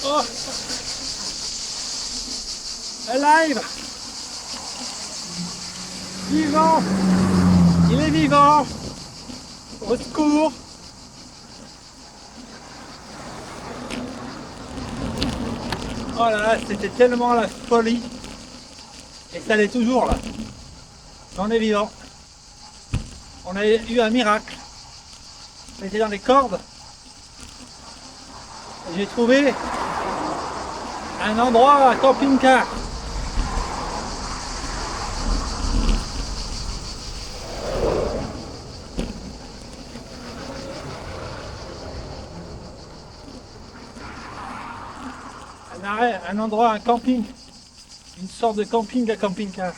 Oh, alive, vivant, il est vivant, au secours. Oh là là, c'était tellement la folie, et ça l'est toujours là. On est vivant. On a eu un miracle. On était dans les cordes. J'ai trouvé un endroit à camping-car. Un endroit, un camping. Une sorte de camping à camping-car.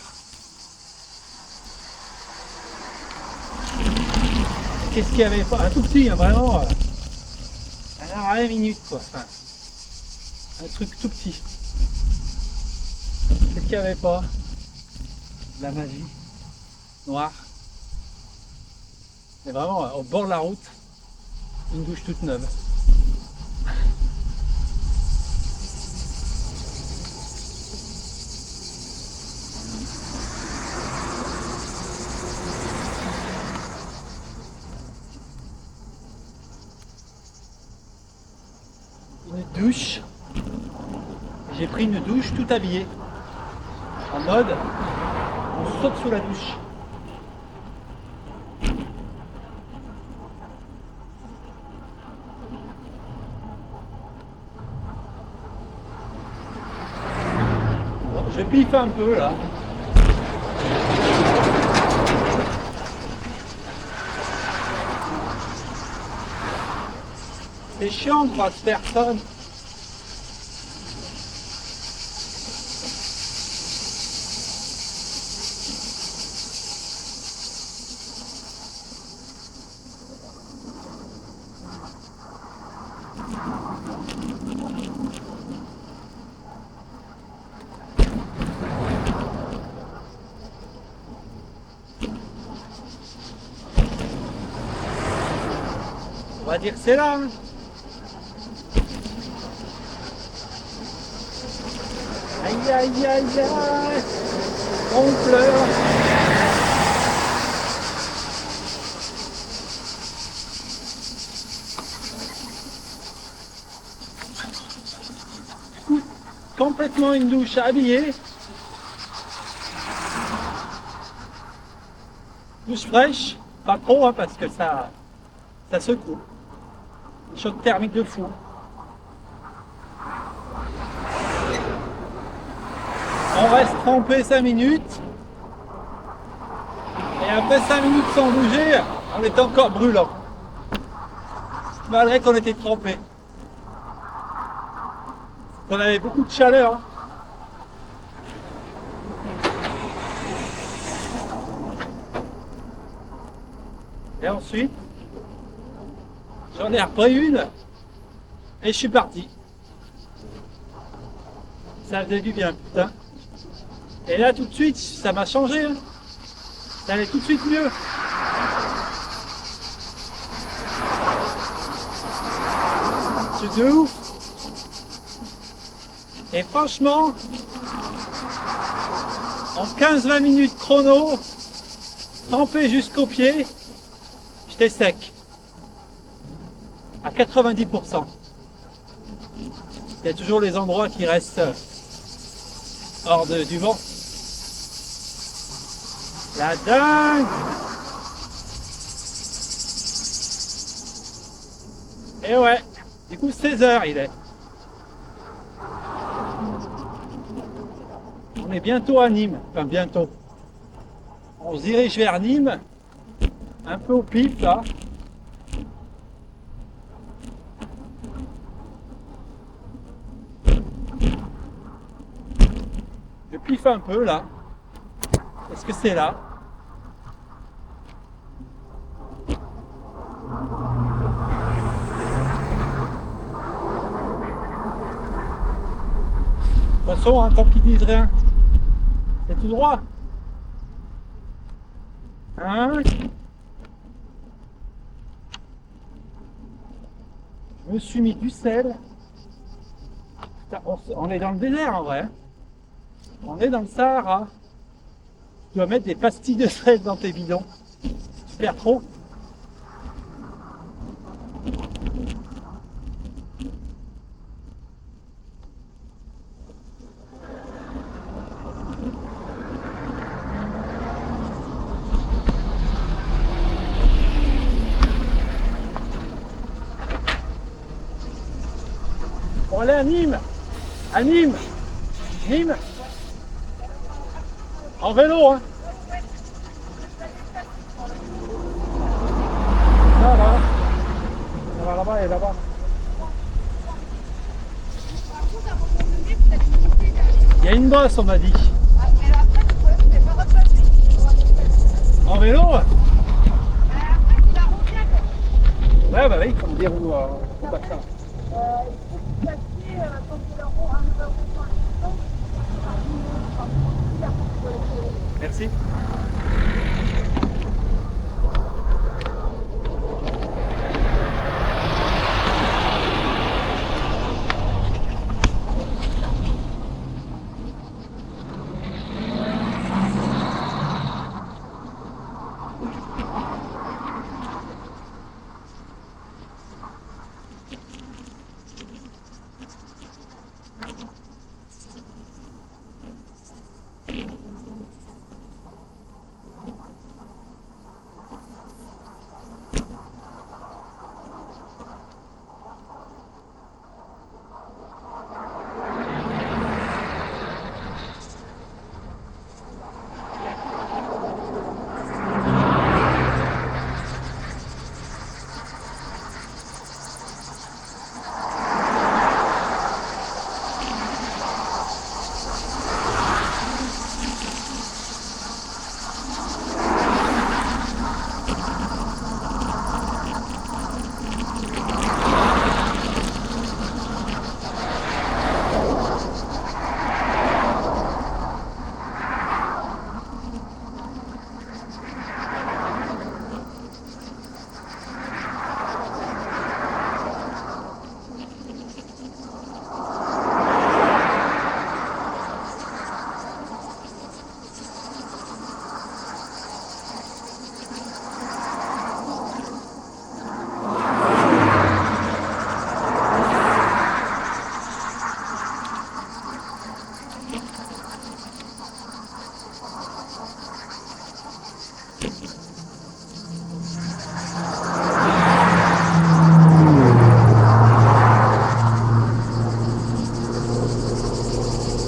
Qu'est-ce qu'il y avait pas? Un tout petit, hein, vraiment. Un arrêt minute quoi. Enfin, un truc tout petit. Qu'est-ce qu'il n'y avait pas? De la magie. Noire. Mais vraiment, au bord de la route, une douche toute neuve. Une douche. J'ai pris une douche tout habillée. En mode, on saute sous la douche. Bon, je piffe un peu là. C'est chiant de croise personne. On va dire que c'est là. Hein. Aïe aïe aïe aïe. On pleure. Complètement une douche habillée. Douche fraîche. Pas trop hein, parce que ça secoue. Choc thermique de fou. On reste trempé 5 minutes. Et après 5 minutes sans bouger, on est encore brûlant. Malgré qu'on était trempé. On avait beaucoup de chaleur. Et ensuite, j'en ai repris une. Et je suis parti. Ça faisait du bien, putain. Et là, tout de suite, ça m'a changé. Hein. Ça allait tout de suite mieux. C'est de ouf. Et franchement, en 15-20 minutes chrono, trempé jusqu'aux pieds, j'étais sec. À 90%. Il y a toujours les endroits qui restent hors du vent. La dingue! Et ouais, du coup 16 h il est. On est bientôt à Nîmes, enfin bientôt. On se dirige vers Nîmes, un peu au pif là. Je piffe un peu là. Est-ce que c'est là? De toute façon, hein, tant qu'ils disent rien, c'est tout droit. Hein? Je me suis mis du sel. On est dans le désert en vrai. Hein. On est dans le Sahara. Tu dois mettre des pastilles de stress dans tes bidons. Tu perds trop. Pour aller à Nîmes. À Nîmes. Nîmes. En vélo, hein. Là-bas. Là-bas et là-bas. Il y a une bosse, on m'a dit. En vélo? Ouais, bah oui, comme dire où faut pas ça. Merci.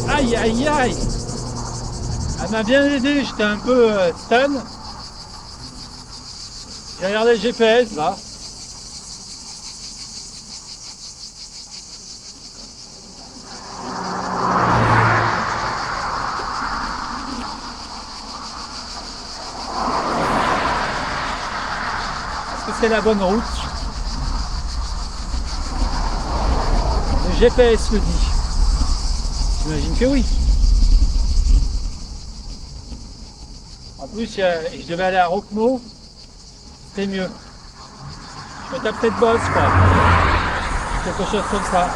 Aïe aïe aïe. Elle m'a bien aidé, j'étais un peu stun. J'ai regardé le GPS là. Est-ce que c'est la bonne route? Le GPS le dit. J'imagine que oui. En plus, je devais aller à Roquemont, c'était mieux. Je me tape cette bosse, quoi. Quelque chose comme ça.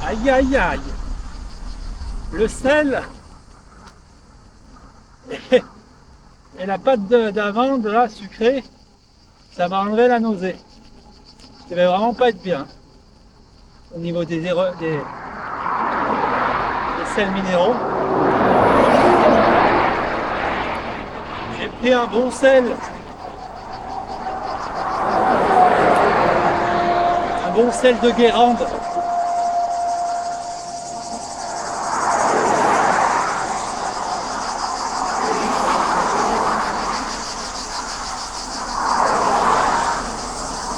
Aïe aïe aïe. Le sel et la pâte d'amande là, sucrée, ça m'a enlevé la nausée. Ça devait vraiment pas être bien. Au niveau des sels minéraux. J'ai pris un bon sel. Un bon sel de Guérande.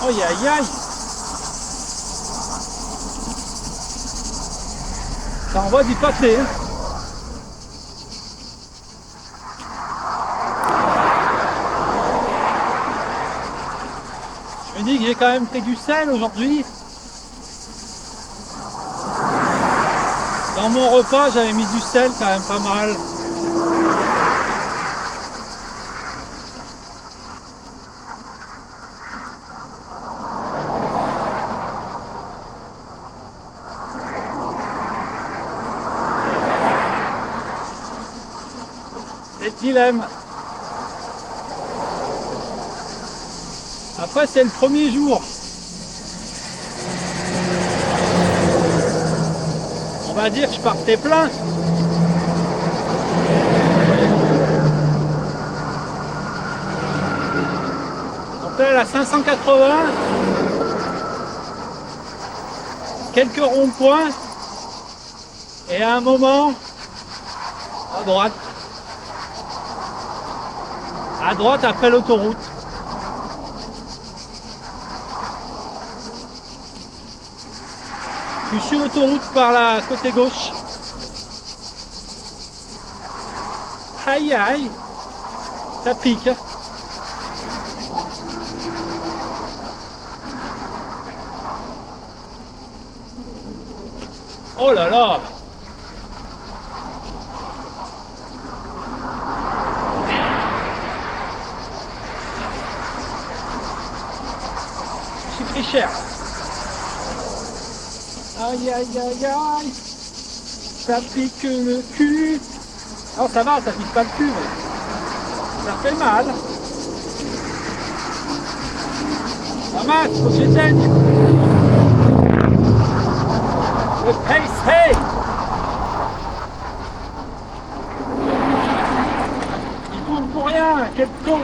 Aïe aïe aïe. Ça envoie du pâté. Hein. Je me dis que j'ai quand même pris du sel aujourd'hui. Dans mon repas, j'avais mis du sel quand même pas mal. dilemme. Après, c'est le premier jour. On va dire que je partais plein. On est à 580. Quelques ronds-points. Et à un moment, à droite. À droite après l'autoroute. Je suis sur l'autoroute par la côté gauche. Aïe aïe, ça pique. Oh là là. J'ai pris cher. Aïe aïe aïe aïe, ça pique le cul. Non, ça va, ça pique pas le cul, mais ça fait mal. Ah mince, faut que j'éteigne. Le pace, hey! Il tourne pour rien, quel con!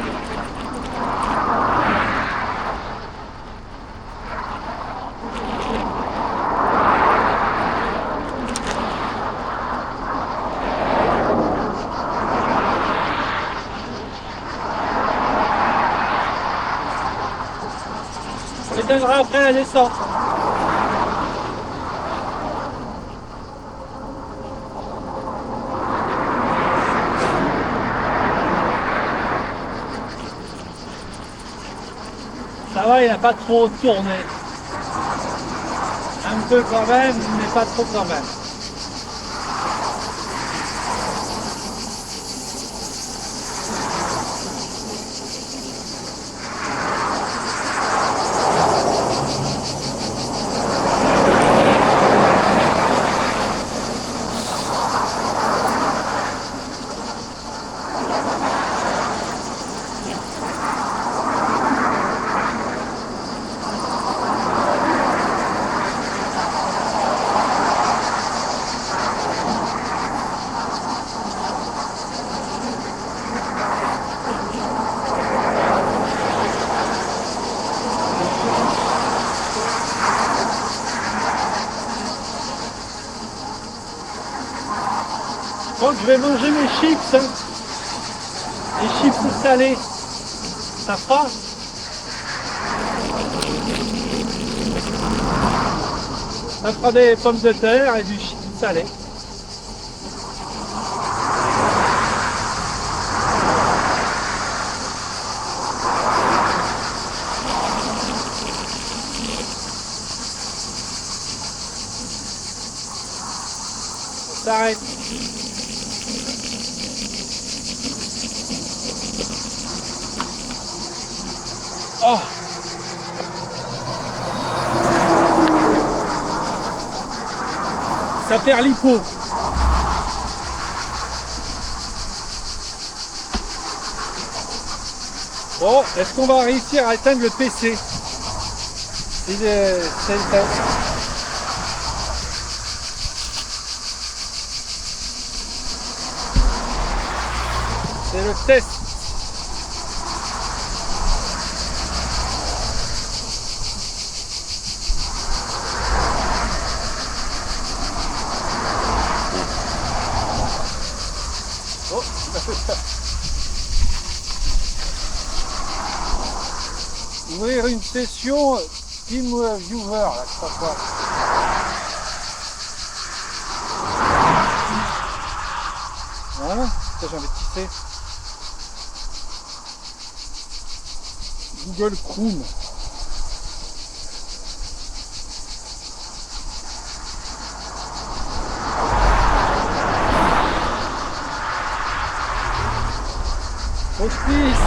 Je l'éteindrai après la descente. Ça va, il n'a pas trop tourné. Un peu quand même, mais pas trop quand même. Donc je vais manger mes chips, les chips salés, ça fera. Ça fera des pommes de terre et du chips salé. On s'arrête. Oh. Ça perd l'hypo. Bon, est-ce qu'on va réussir à éteindre le PC? C'est le test. C'est le test. Oh, il a fait ça. Ouvrir une session Team Viewer, là, je crois pas. Voilà, ça j'ai envie de tisser. Google Chrome. Hospice.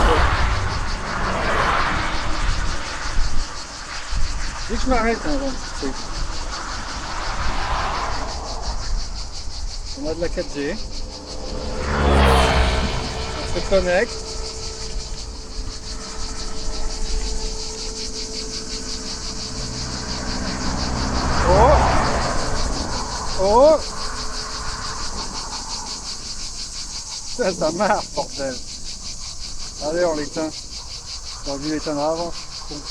Dès que je m'arrête, hein, on a de la 4G. se connecte. Oh! Oh! Ça marche, bordel. Allez, on l'éteint. J'aurais dû l'éteindre avant. Bon.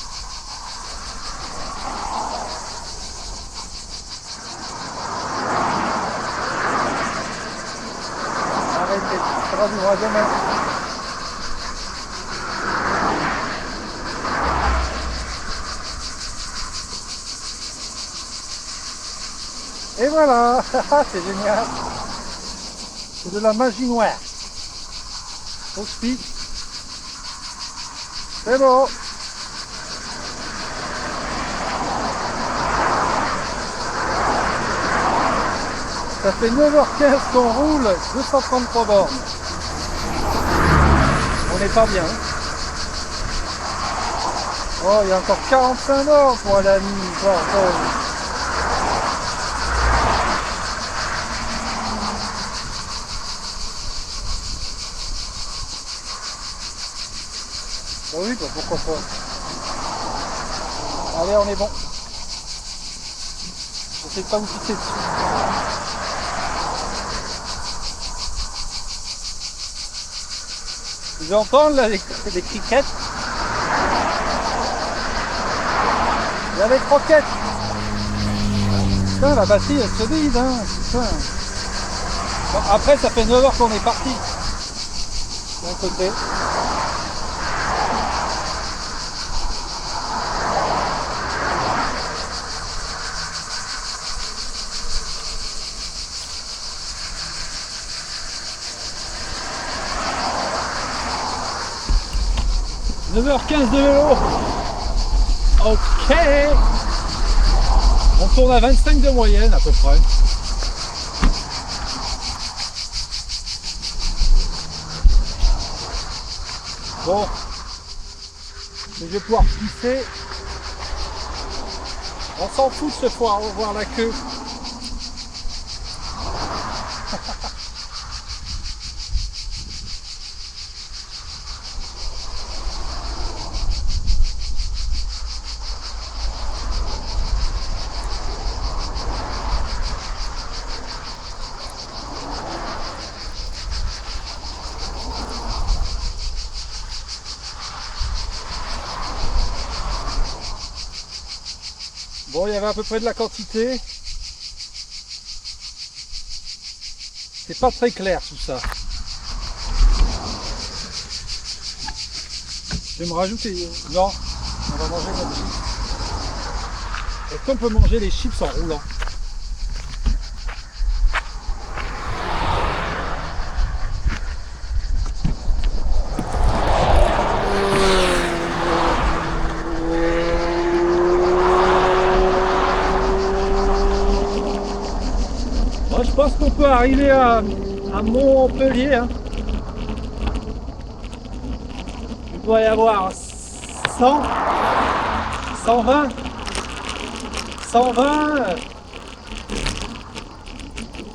Arrêtez, ça va vous demain. Et voilà, c'est génial. C'est de la magie noire. Aussi. C'est bon. Ça fait 9h15 qu'on roule, 233 bornes. On n'est pas bien. Oh, il y a encore 45 bornes pour aller à minuit. Oh oui, bah pourquoi pas. Allez, on est bon. Je sais pas où pisser dessus. Vous entendez là les criquettes? Il y a les croquettes. Putain, la batterie elle se vide, hein. Putain. Bon, après, ça fait 9 heures qu'on est parti. D'un côté. « 9h15 de vélo. Ok. On tourne à 25 de moyenne à peu près. Bon. Mais je vais pouvoir pisser. On s'en fout de se faire revoir la queue. Bon, il y avait à peu près de la quantité. C'est pas très clair tout ça. Je vais me rajouter. Non, on va manger notre chips. Est-ce qu'on peut manger les chips en roulant? Moi, je pense qu'on peut arriver à Montpellier. Hein. Il doit y avoir 100, 120, 120,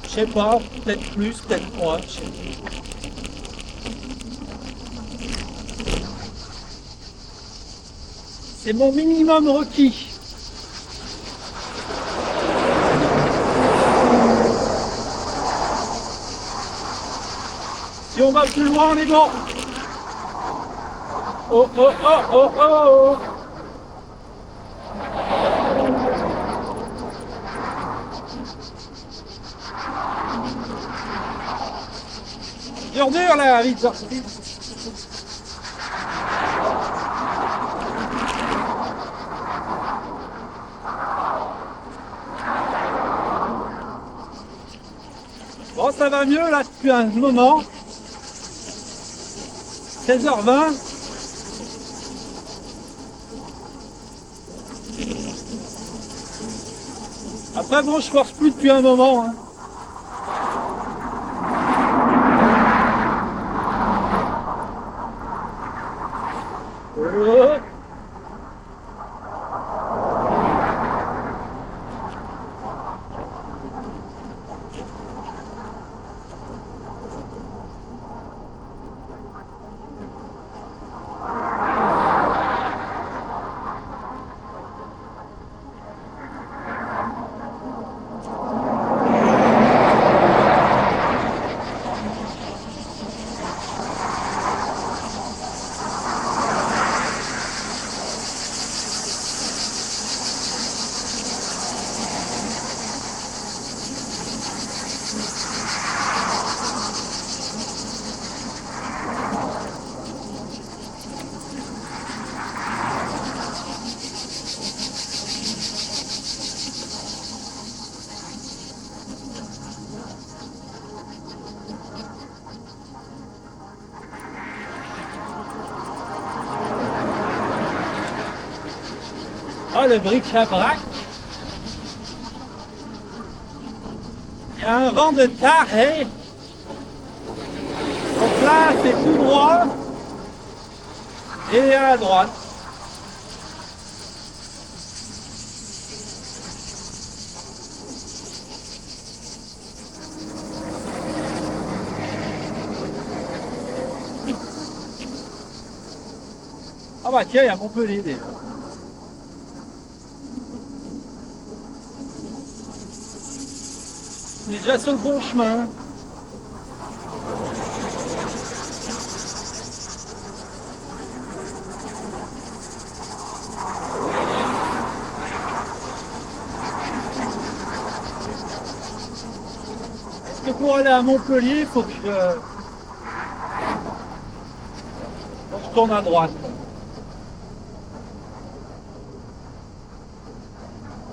je sais pas, peut-être plus, peut-être moins. Je sais pas. C'est mon minimum requis. Si on va plus loin, on est bon. Oh oh oh oh oh. Dur là, vite. Bon, ça va mieux là depuis un moment. 16h20. Après bon, je force plus depuis un moment. Hein. le bric-à-brac. Il y a un vent de taré. Donc là, c'est tout droit et à la droite. Ah bah tiens, il y a Montpellier déjà. On est déjà sur le bon chemin. Est-ce que pour aller à Montpellier, il faut que je tourne à droite?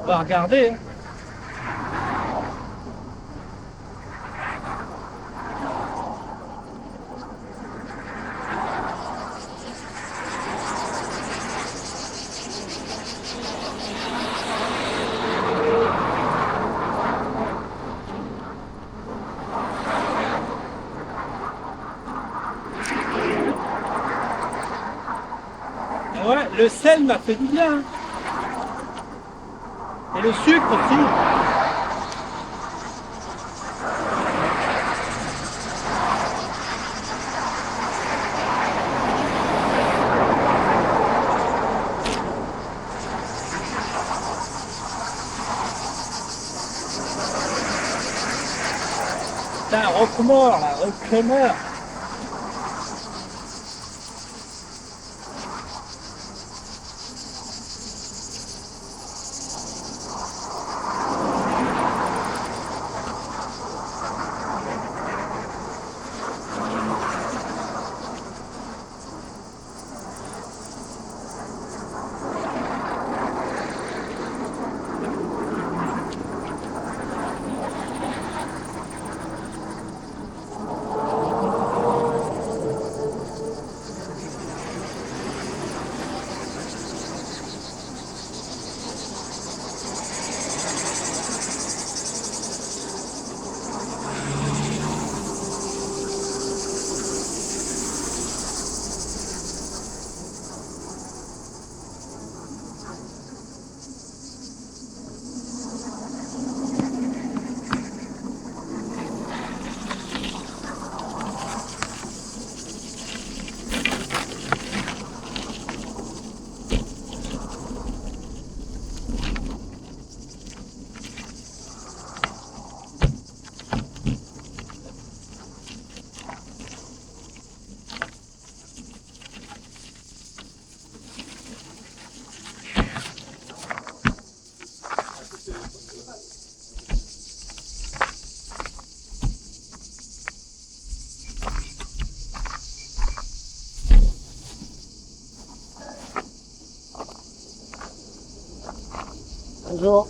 On va regarder. Et ouais, le sel m'a fait du bien. Et le sucre aussi. C'est un roquemort là, roquemort. Bonjour.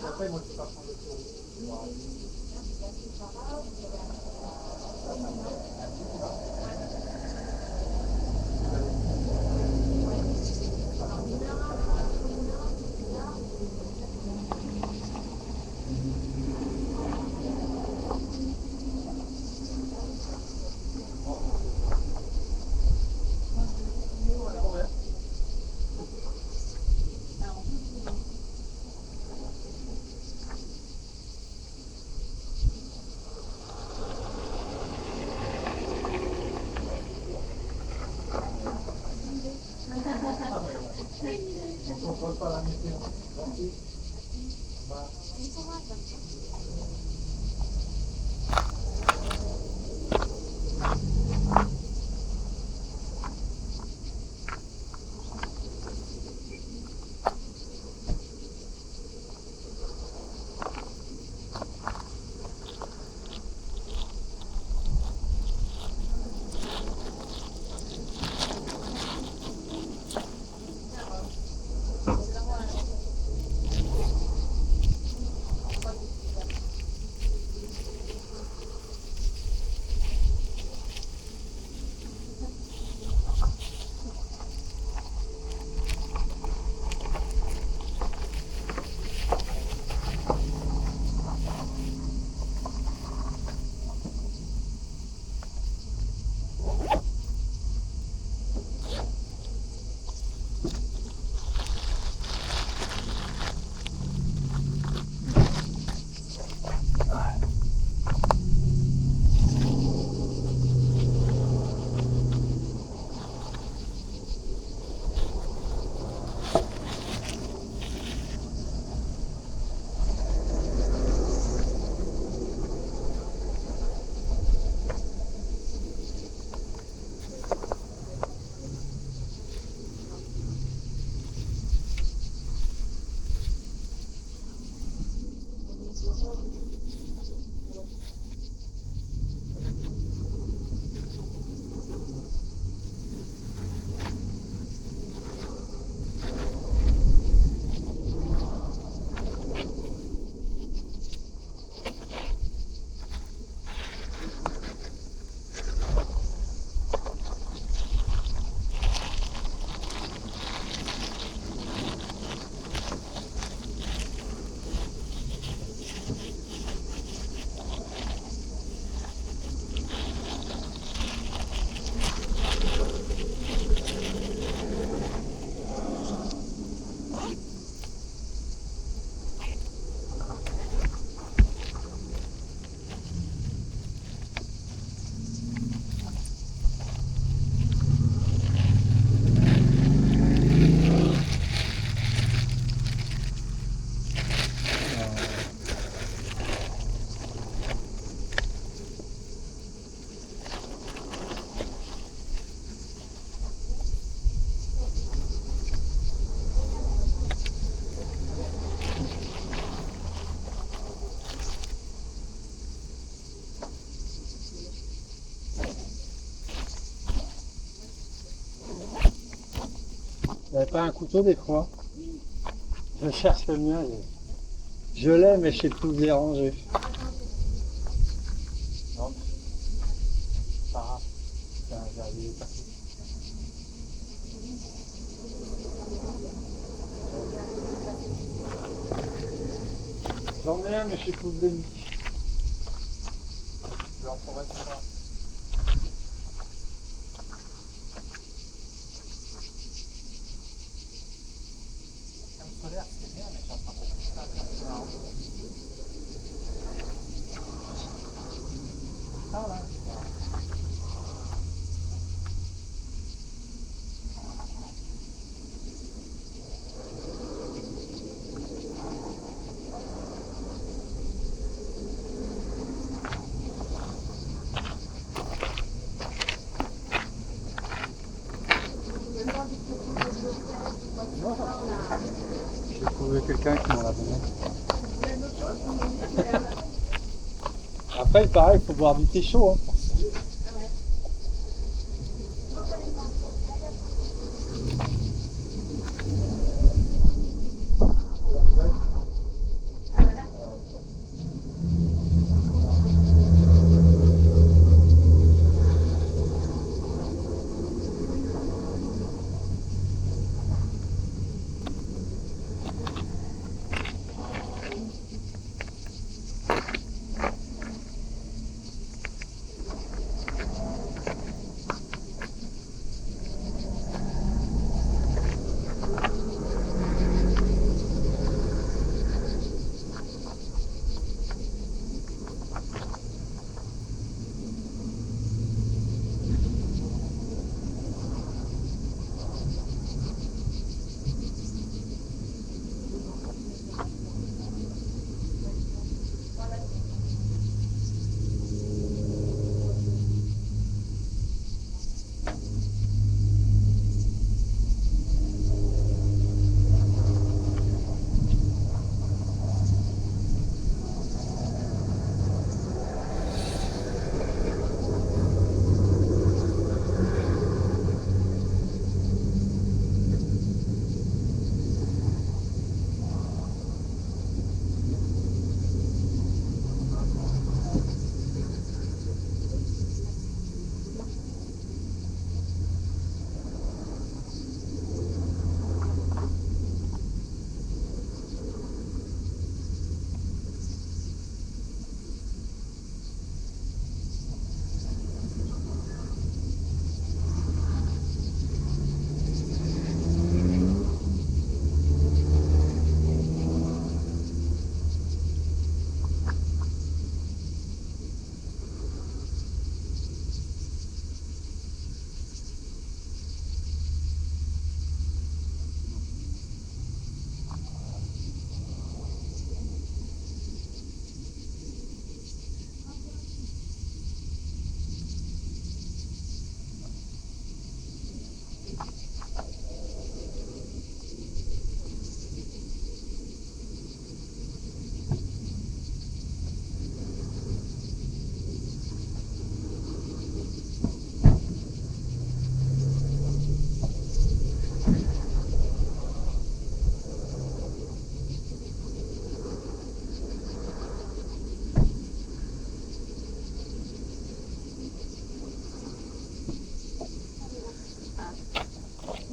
Après, moi, je peux pas prendre le tour. Vous n'avez pas un couteau des fois? Je cherche le mien. Je l'ai, mais je sais plus où les ranger. Non, pas grave. J'ai arrivé partout. J'en ai un, mais je sais plus où je l'ai mis. Je vais en forêt tout ça. Solaire, c'est bien, mais j'ai en train de faire ça. Ah là. J'ai trouvé quelqu'un qui m'en a donné. Après, pareil, il faut boire du thé chaud. Hein.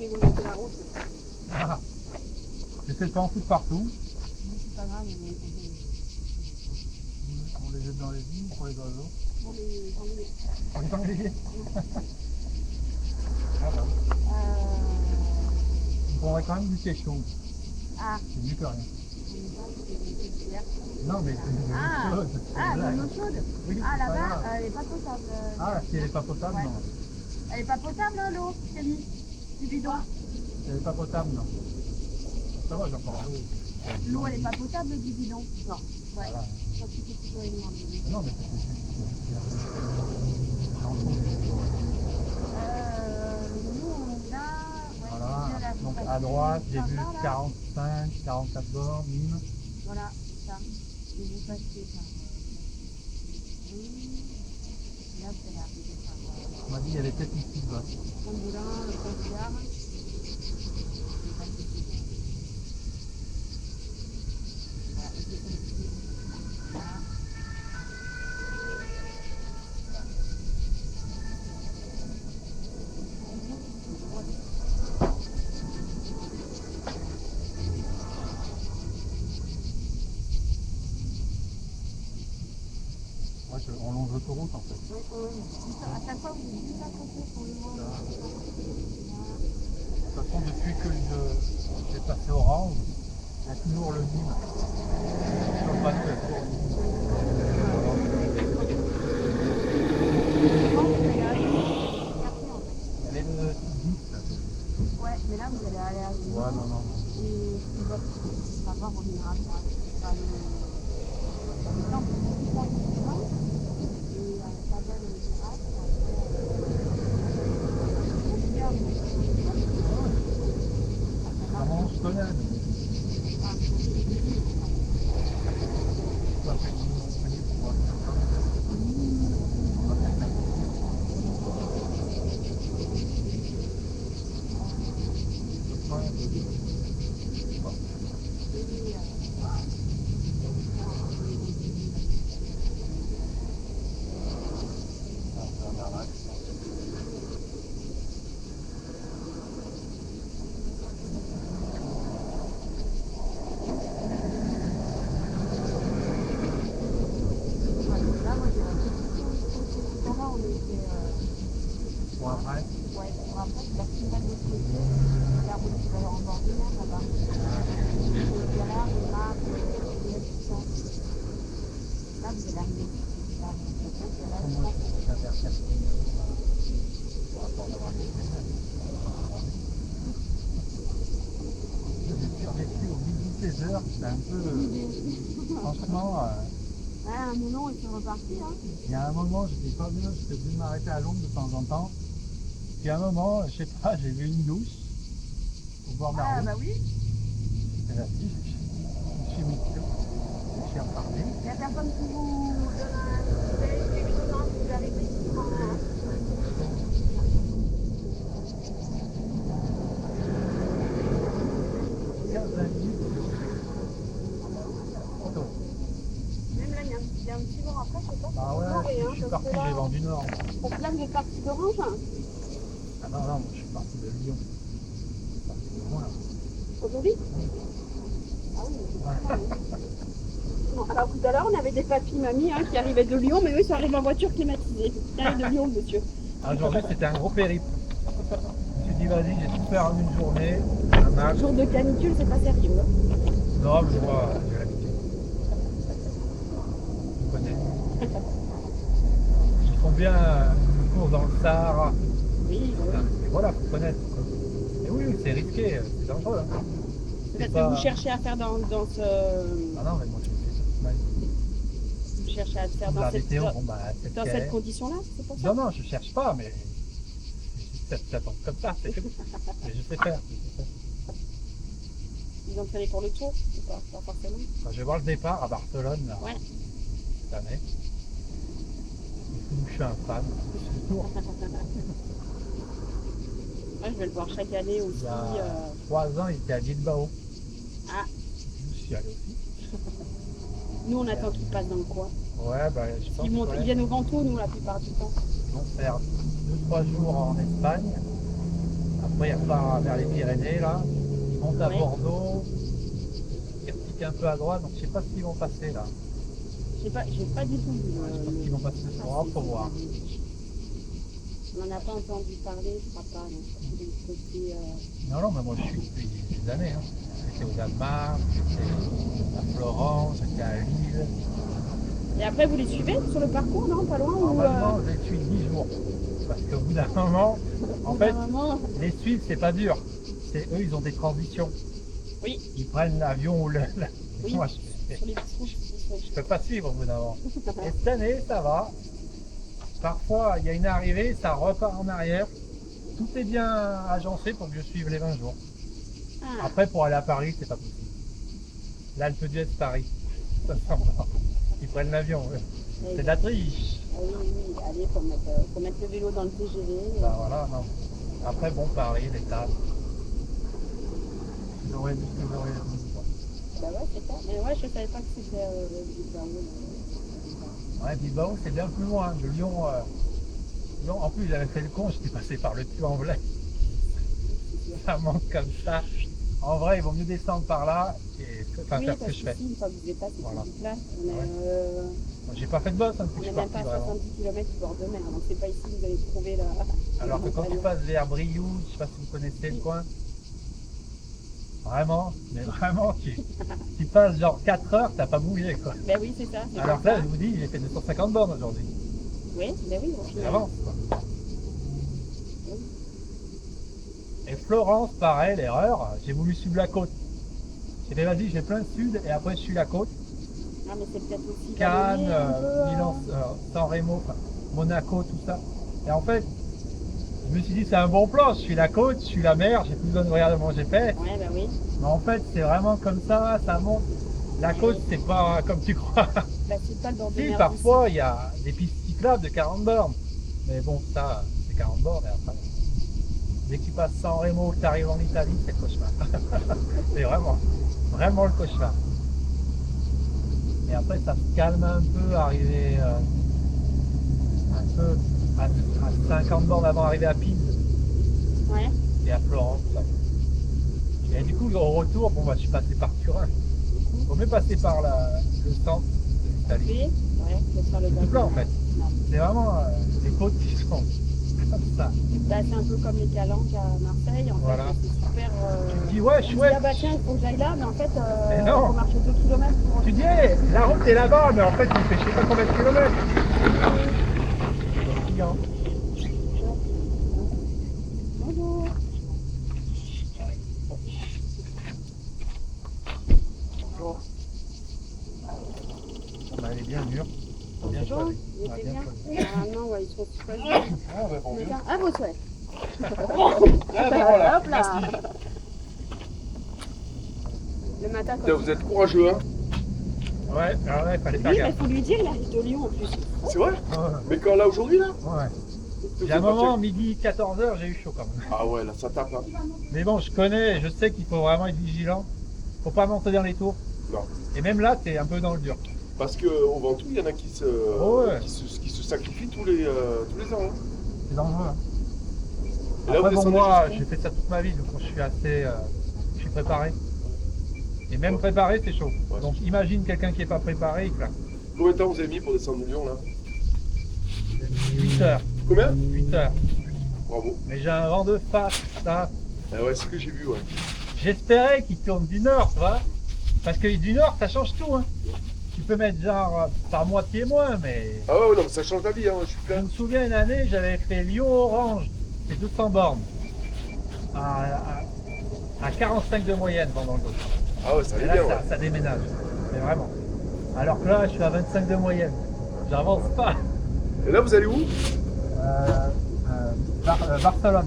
ils vont laisser la route. Ah. J'essaie de pas en foutre partout. C'est pas grave, mais On les jette dans les vignes pour les oiseaux. on les ennuie. On les ennuie. Ah bah. On prendrait quand même du thé chaud. Ah, C'est mieux que rien. on est pas, c'est vert. Non mais c'est une Ah, chose. ah, de l'eau chaude. Oui, Ah, c'est pas là-bas, grave. elle est pas potable. Ah, si elle est pas potable, Ouais. non. Elle est pas potable, hein, l'eau, Camille, du bidon. Si elle est pas potable, non. Ça va, j'en prends l'eau. L'eau, elle est pas potable du bidon. Non. Ouais. Voilà. Ça, c'est ce que tu dois lui demander. Non, mais c'est juste. J'en trouve. Nous, on est là. Ouais, Voilà. c'est bien la Donc passer à droite, j'ai vu par là. 45, 44 bornes, Nîmes. Voilà, c'est ça. Et vous passez par. Là, vous allez arriver par On m'a dit qu'il y avait peut-être une petite bosse. Montmoulin, le Pont-Gare. Vous passez par. Voilà, et c'est comme ici. Voilà. Ouais, on longe l'autoroute en fait. Oui, oui. À chaque fois, vous dites juste à côté pour le voir. Voilà. De toute façon, depuis que j'ai passé Orange, il y a toujours le Nîmes. Sur le panneau, il y a toujours le Nîmes. Souvent, vous allez arriver café, en fait. Elle est de 10. Ouais, mais là, vous allez aller à Lyon. Ouais, non. Et ça va revenir à droite. Enfin, non, c'est pas loin. Et ça donne le virage. Vraiment, je connais. Ça fait une Montpellier pour moi. Bon, après, Ouais, bon, après, c'est la petite vague de l'autre côté. La route qui va en bordinaire là-bas. Le garage, le map, tout ça. Là, vous allez arriver. Là, pour moi, je suis vers 4 par rapport d'avoir les J'ai survécu au midi 16 heures, c'était un peu. Franchement, Ouais, un moment, ils sont repartis. Hein. il y a un moment, j'étais pas bien, j'étais obligé de m'arrêter à l'ombre de temps en temps. Puis à un moment, je sais pas, j'ai vu une douche au bord de la Ah, route. bah oui. Et là, je me suis mis dessus. Je suis reparti. Il n'y a personne qui vous donne un conseil, quelque chose, hein, vous arrivez ici quand. Même là, il y a un petit vent après, je sais pas. Bah c'est ouais, doré, hein, je suis parce parti, que là, j'ai vendu Nord. parce que là, vous êtes parti d'Orange. Hein. Ah non, moi je suis parti de Lyon. Je suis parti de loin. Aujourd'hui. Ah oui, mais c'est pas ça, hein. Bon, alors tout à l'heure, on avait des papis mamies hein, qui arrivaient de Lyon, mais eux, ils sont arrivés en voiture climatisée. Ils arrivent de Lyon, monsieur. Ah, aujourd'hui c'était un gros périple. Je me suis dit vas-y, j'ai tout faire en une journée, un max. Jour de canicule, c'est pas sérieux. Hein. Non, mais moi, j'ai l'habitude. Je connais. Ils font bien une course dans le Sahara. Oui, Et voilà, faut connaître. Et oui, c'est risqué, c'est dangereux. Hein. peut-être pas- que vous cherchez à faire dans ce. Ah non, mais moi je fais ça toute ma vie. Vous cherchez à faire dans La cette, météo, bon bah, c'est dans ce qu'elle cette est. condition-là, c'est pour ça. Non, non, je cherche pas, mais ça tombe comme ça, c'est tout. Mais je sais faire. Vous entraînez pour le tour ou pas? Pas forcément. Quand je vais voir le départ à Barcelone, là, Ouais. cette année, je suis un fan, c'est le tour. Moi, je vais le voir chaque année aussi. Il y a 3 ans, il était à Bilbao. Ah. Je suis allé aussi. Nous, on attend qu'ils passent dans le coin. Ouais, bah, je pense Ils, montent, ouais, ils viennent au Grand Tour, nous, la plupart du temps. ils vont faire 2-3 jours en Espagne, Après, ils repartent vers les Pyrénées, là. Ils montent à Ouais. Bordeaux. Ils repiquent un peu à droite, donc je sais pas s'ils vont passer là. J'ai pas du tout vu. Je pense qu'ils vont passer ce soir, faut voir. On n'en a pas entendu parler, je crois pas. Non. Des côtés, Non, mais moi je suis depuis des années. Hein. J'étais au Danemark, j'étais à Florence, j'étais à Lille. Et après, vous les suivez sur le parcours, non? Pas loin ou, Normalement, je les suis 10 jours. Parce qu'au bout d'un moment, en fait, Vraiment, les suivre, c'est pas dur. C'est eux, ils ont des transitions. oui, Ils prennent l'avion ou le. Oui. Moi, sur les petites routes. je peux pas suivre au bout d'un moment. Et cette année, ça va. Parfois, il y a une arrivée, ça repart en arrière. Tout est bien agencé pour que je suive les 20 jours. Ah, Après, pour aller à Paris, c'est pas possible. L'Alpe d'Huez, Paris. Ça semble. Ils prennent l'avion. eux. C'est de la triche. ah oui, allez, faut mettre le vélo dans le TGV. Ben voilà, non. Après, bon, Paris, l'étape. J'aurais dit que j'aurais dit. Bah ouais, c'est ça. Mais ouais, je savais pas que c'était Bilbao. Ouais, Bilbao, c'est bien plus loin. De Lyon, Lyon, en plus, j'avais fait le con, j'étais passé par le Puy-en-Velay. Ça manque comme ça. En vrai, il vaut mieux descendre par là et enfin, Oui, faire ce parce que je fais. qu'ici, une fois que vous êtes passé Voilà. cette là, on est, Ouais. Moi, j'ai pas fait de boss hein, depuis on que je est suis même parti pas à vraiment. 70 km du bord de mer. Donc c'est pas ici que vous allez trouver la. Alors que quand tu passes vers Brioude, je sais pas si vous connaissez le coin, vraiment, mais vraiment, tu passes genre 4 heures, t'as pas bougé quoi. Ben oui, c'est ça. c'est Alors comme que là, ça. je vous dis, j'ai fait 250 bornes aujourd'hui. Oui, ben oui, au Et final. avance quoi. Et Florence, pareil, l'erreur, j'ai voulu suivre la côte. J'ai dit vas-y, j'ai plein de sud et après je suis la côte. Ah, mais c'est peut-être aussi. Cannes, vallonné un peu, Milan, San Remo, enfin, Monaco, tout ça. Et en fait, je me suis dit c'est un bon plan, je suis la côte, je suis la mer, j'ai plus besoin de regarder mon GPS. Ouais, ben oui. Mais en fait, c'est vraiment comme ça monte. La côte, c'est pas comme tu crois. Bah, c'est pas le bord de Si, mer. parfois, il y a des pistes cyclables de 40 bornes. Mais bon, ça, c'est 40 bornes et après. Dès que tu passes San Remo, que tu arrives en Italie, c'est le cauchemar. C'est vraiment le cauchemar. Et après, ça se calme un peu, arriver un peu à 50 bornes avant d'arriver à Pise Ouais. et à Florence. Là. Et du coup, au retour, bon, bah, je suis passé par Turin. Il faut mieux passer par le centre de l'Italie. Oui. Ouais, je vais faire le C'est tout plat en fait. Non. C'est vraiment des côtes qui sont comme ça. Bah, c'est un peu comme les calanques à Marseille. En Voilà. fait, c'est super. Tu te dis, ouais, on dit, chouette. ah bah tiens, il faut que j'aille là, mais en fait, Mais il non. faut marcher 2 km pour. Tu dis, hey, la route est là-bas, mais en fait, il fait je sais pas combien de kilomètres. C'est client. Bonjour. Bah, elle est bien dure. Bien C'est bon, choisie. il Ouais, était bien. choisie. Normalement, ouais, ils sont choisis. Ah, bah, bon, mieux. À vos souhaits. Ah, bah, voilà. Hop là. Le matin, Putain, quand vous êtes courageux, hein? Ouais, alors là, il fallait faire oui, mais gaffe. il faut lui dire, il arrive de Lyon en plus. C'est vrai? Ouais. Mais quand là, aujourd'hui, là? Ouais. Vous Il y a un êtes moment, parti- midi 14h, j'ai eu chaud quand même. Ah ouais, là, ça tape, hein? Mais bon, je connais, je sais qu'il faut vraiment être vigilant. Faut pas monter dans les tours. Non. Et même là, t'es un peu dans le dur. Parce qu'au Ventoux, il y en a qui se, Oh ouais. qui se sacrifient tous les ans. Hein. C'est dangereux. Hein. Et là, Après, vous bon, descendez moi, jusqu'où? j'ai fait ça toute ma vie, donc je suis assez. Je suis préparé. Et même préparé, c'est chaud. Ouais, Donc c'est imagine quelqu'un qui n'est pas préparé, il claque. Combien de temps vous avez mis pour descendre de Lyon, là? 8 heures. Combien? 8 heures. Bravo. Mais j'ai un vent de face, ça. Ah ouais, c'est ce que j'ai vu, ouais. J'espérais qu'il tourne du nord, tu vois. Parce que du nord, ça change tout. Hein. Tu peux mettre genre par moitié moins, mais. Ah ouais, non, mais ça change la vie, hein, je suis Je plein. me souviens une année, j'avais fait Lyon-Orange, c'est 200 bornes. À 45 de moyenne pendant le dos. Ah ouais, ça Et allait là, bien, ça, ouais. ça déménage. Mais vraiment. Alors que là, je suis à 25 de moyenne. J'avance pas. Et là, vous allez où? Barcelone.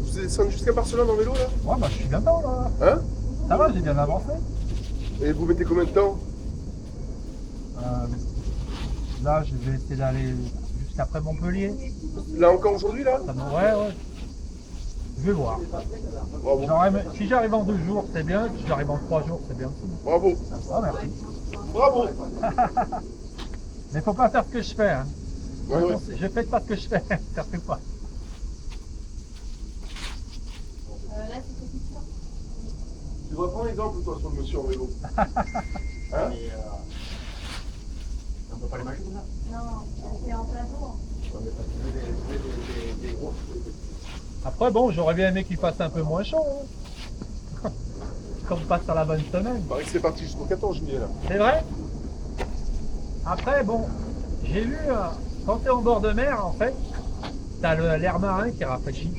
Vous descendez jusqu'à Barcelone en vélo, là? Ouais, bah, je suis bien dedans là. Hein? Ça va, j'ai bien avancé. Et vous mettez combien de temps? Là, je vais essayer d'aller jusqu'après Montpellier. Là encore aujourd'hui, là? Ça m'aurait, ouais. Je vais voir. Bravo. Si j'arrive en 2 jours, c'est bien. Si j'arrive en 3 jours, c'est bien aussi. Bravo. Ah, merci. Bravo. Mais faut pas faire ce que je fais. Hein. Ouais, ouais. Je fais pas ce que je fais. Ça fait pas. devrais prendre exemple, toi, sur le monsieur en vélo. Hein? On peut pas les manger comme ça. Non, c'est en plein jour. On va pas des gros. Après, bon, j'aurais bien aimé qu'il fasse un peu moins chaud. Hein. Comme passe à la bonne semaine. Il paraît que c'est parti jusqu'au 14 juillet, là. C'est vrai? Après, bon, j'ai vu, quand tu es en bord de mer, en fait, t'as l'air marin qui rafraîchit.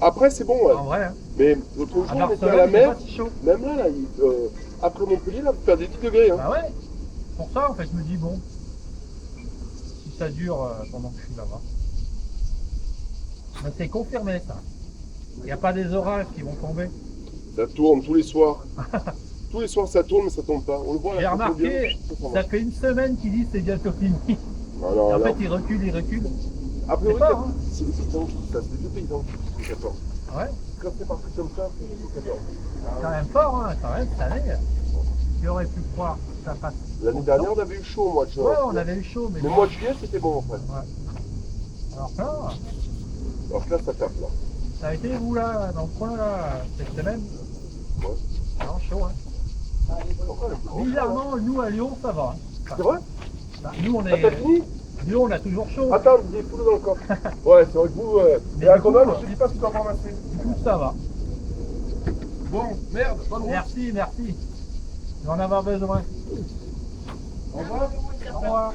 Après, c'est bon, ouais. En vrai, hein. Mais l'autre jour, À on était à Barcelone, la c'est mer. pas si chaud. Même là, après Montpellier, là, vous perdez 10 degrés. Hein. Bah ouais. Pour ça, en fait, je me dis, bon, si ça dure pendant que je suis là-bas. Mais c'est confirmé, ça. Il n'y a pas des orages qui vont tomber. Ça tourne tous les soirs. Tous les soirs, ça tourne, mais ça tombe pas. On le voit là. J'ai ça tourne remarqué, bien. ça fait une semaine qu'ils disent c'est bientôt fini. Et Alors, en alors, fait, ils reculent, ils reculent. a priori, c'est fort, hein. c'est les paysans qui disent ça. C'est les paysans qui disent le 14. Ouais, Quand c'est parti comme ça, c'est le 14. c'est quand même fort, hein, quand même, cette année. Qui aurait pu croire que ça passe. L'année dernière, on avait eu chaud au mois de juin. Ouais, on avait eu chaud, mais Mais le bon. mois de juillet, c'était bon en fait. Alors que là, Alors que là, ça tape là. ça a été où là, dans le coin là, cette semaine? Ouais. Non, chaud, hein. Encore un peu grand. Bizarrement, nous à Lyon, ça va. Hein. C'est vrai? Bah, nous, on Ah, t'as est. fini? Lyon, on a toujours chaud. Attends, j'ai des poules dans le coffre. Ouais, c'est vrai que vous. Mais Et à du coup, Grenoble, je te dis pas ce que tu vas ramasser. Du coup, ça va. Bon, merde, bonne route. Merci, merci. Je vais en avoir besoin. Au revoir. Au revoir.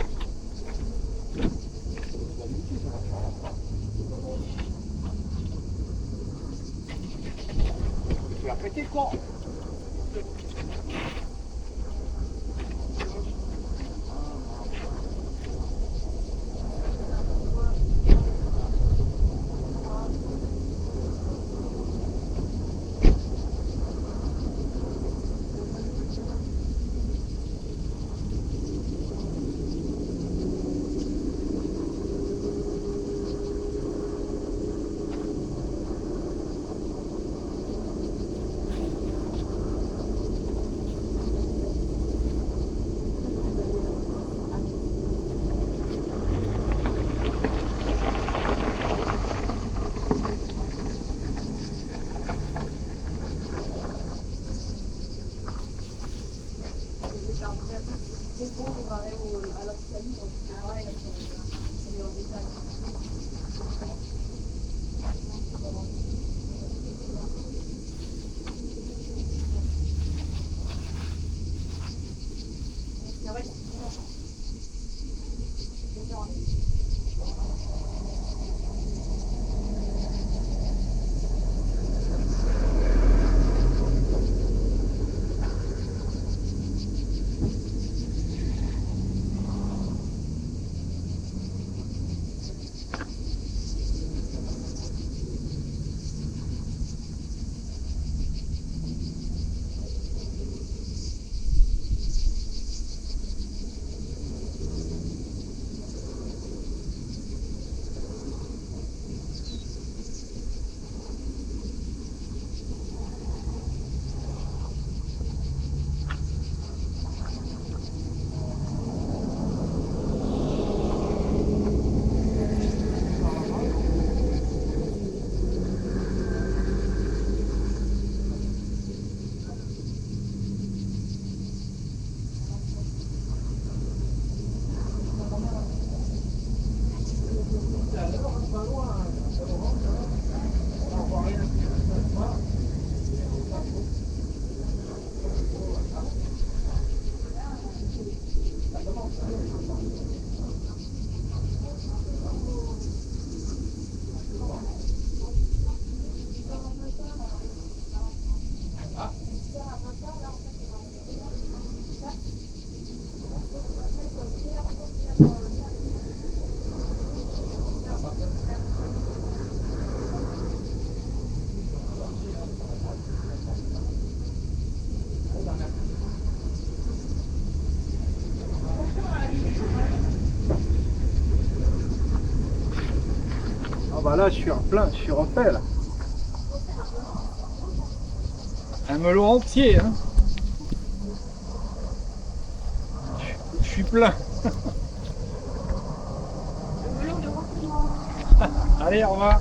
Tu l'as pété quoi? Ah bah là, je suis en plein, je suis refait là. Un melon entier, hein. Je suis plein. Allez, au revoir.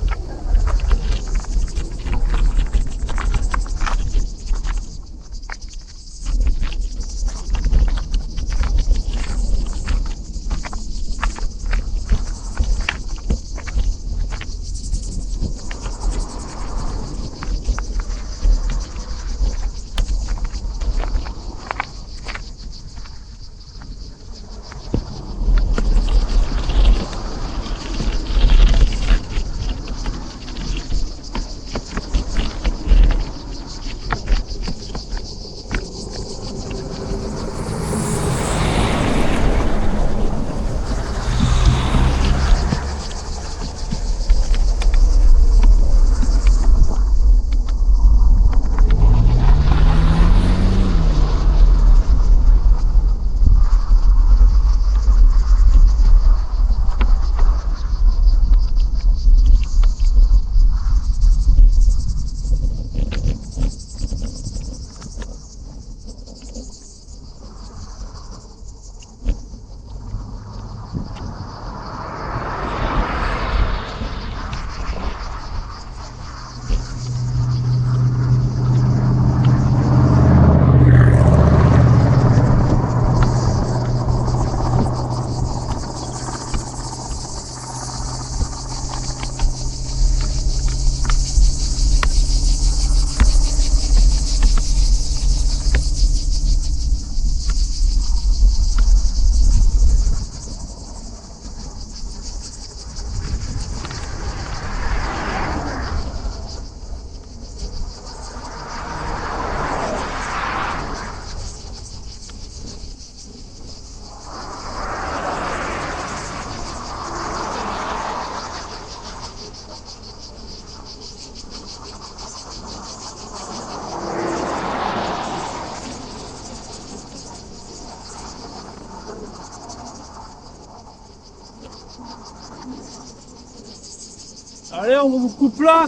Allez, on vous coupe là.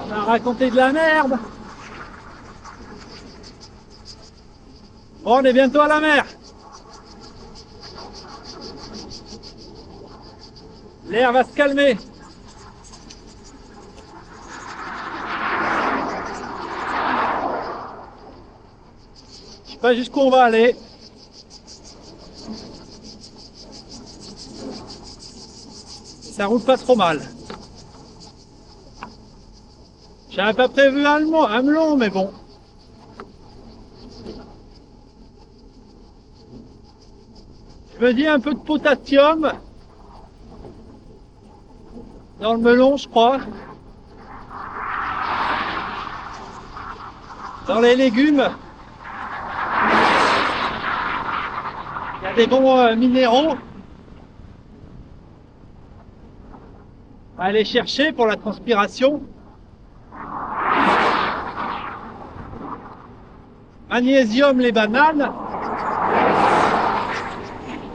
On a raconté de la merde. Bon, on est bientôt à la mer. L'air va se calmer. Je sais pas jusqu'où on va aller. Ça roule pas trop mal. J'avais pas prévu un melon, mais bon. Je me dis un peu de potassium dans le melon, je crois. Dans les légumes, il y a des bons minéraux à aller chercher pour la transpiration. Magnésium, les bananes.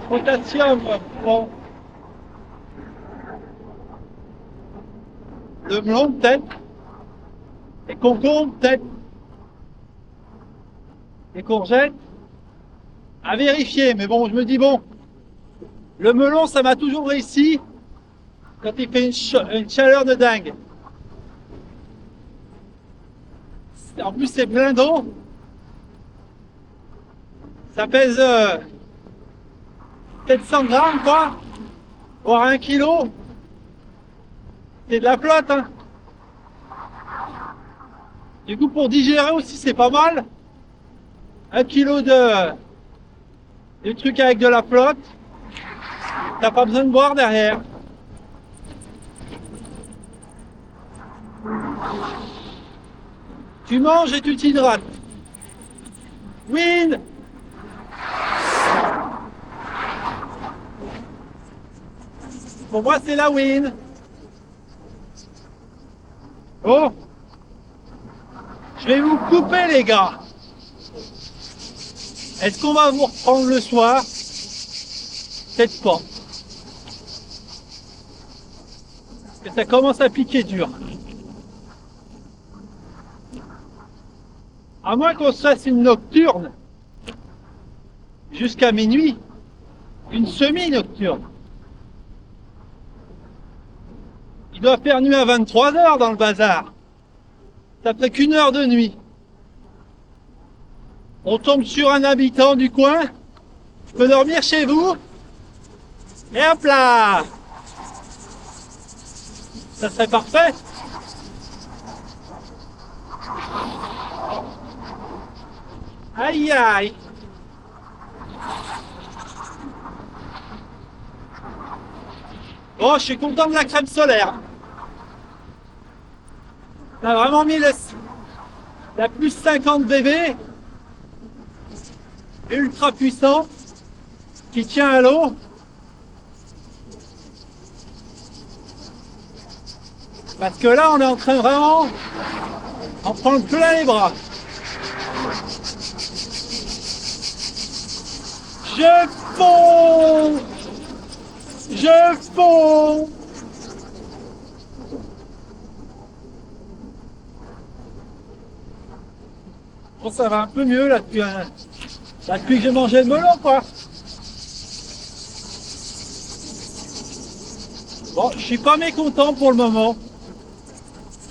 Potassium, bon. Le melon, peut-être. Les concombres, peut-être. Les courgettes. À vérifier, mais bon, je me dis, bon, le melon, ça m'a toujours réussi quand il fait une chaleur de dingue. En plus, c'est plein d'eau. Ça pèse peut-être 100 grammes, quoi, voire 1 kilo. C'est de la flotte, hein. Du coup, pour digérer aussi, c'est pas mal. 1 kilo de trucs avec de la flotte. T'as pas besoin de boire derrière. Tu manges et tu t'hydrates. Win! Pour moi, c'est la win. Oh! Je vais vous couper, les gars. Est-ce qu'on va vous reprendre le soir? Peut-être pas. Parce que ça commence à piquer dur. À moins qu'on se fasse une nocturne jusqu'à minuit, une semi-nocturne. Il doit faire nuit à 23 h dans le bazar. Ça ferait qu'1 heure de nuit. On tombe sur un habitant du coin. Je peux dormir chez vous. Et hop là! Ça serait parfait. Aïe aïe! Bon, je suis content de la crème solaire. On a vraiment mis la plus 50 BB, ultra puissant, qui tient à l'eau. Parce que là, on est en train vraiment d'en prendre plein les bras. Je fonds! Je fonds! Bon, ça va un peu mieux là depuis que j'ai mangé le melon, quoi. Bon, je suis pas mécontent pour le moment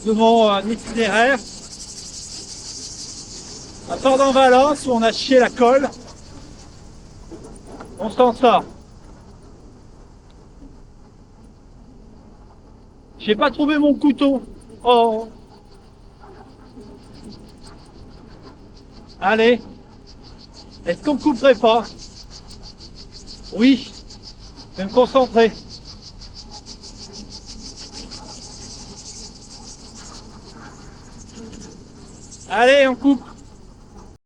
de mon itinéraire. À part dans Valence où on a chié la colle, on s'en sort. J'ai pas trouvé mon couteau. Oh. Allez. Est-ce qu'on me couperait pas? Oui. Je vais me concentrer. Allez, on coupe.